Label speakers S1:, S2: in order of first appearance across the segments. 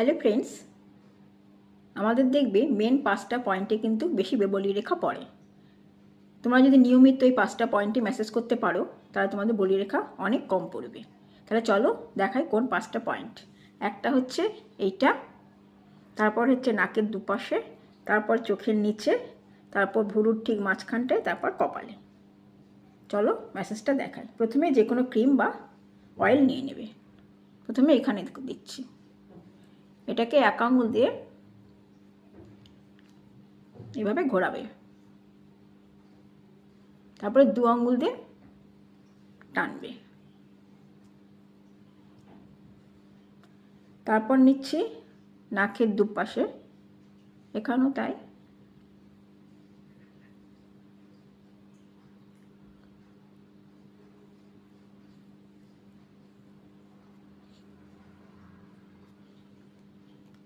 S1: Hello friends, আমাদের দেখবে main 5টা পয়েন্টে কিন্তু বেশি বলিরেখা পড়ে। তোমরা যদি নিয়মিত এই 5টা পয়েন্টে মেসেজ করতে পারো তাহলে তোমাদের বলিরেখা অনেক কম পড়বে। তাহলে চলো দেখাই কোন 5টা পয়েন্ট। একটা হচ্ছে এইটা, তারপর হচ্ছে নাকের দুপাশে, তারপর চোখের নিচে, তারপর ভুরুর ঠিক মাঝখানটায়, তারপর কপালে। চলো মেসেজটা দেখাই। প্রথমে যে কোনো ক্রিম বা অয়েল নিয়ে নেবে। প্রথমে এখানে দিচ্ছি, এটাকে এক আঙুল দিয়ে এভাবে ঘোরাবে, তারপরে 2 আঙুল দিয়ে টানবে। তারপর নিচ্ছি নাকের দুপাশে, এখানেও তাই।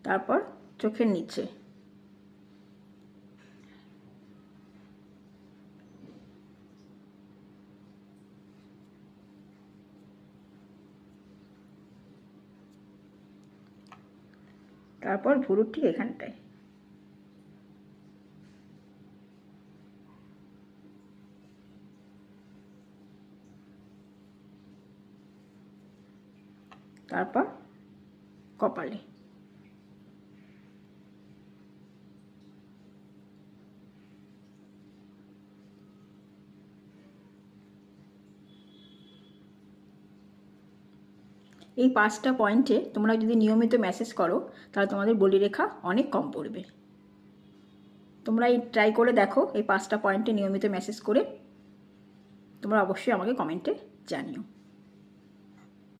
S1: তারপর চোখের নিচে, তারপর ভুরুর ঠিক এখানটায়। তারপর কপালে। এই 5টা পয়েন্টে তোমরা যদি নিয়মিত মেসেজ করো তাহলে তোমাদের বলিরেখা অনেক কম পড়বে। তোমরা এই ট্রাই করে দেখো, এই 5টা পয়েন্টে নিয়মিত মেসেজ করে তোমরা অবশ্যই আমাকে কমেন্টে জানিও।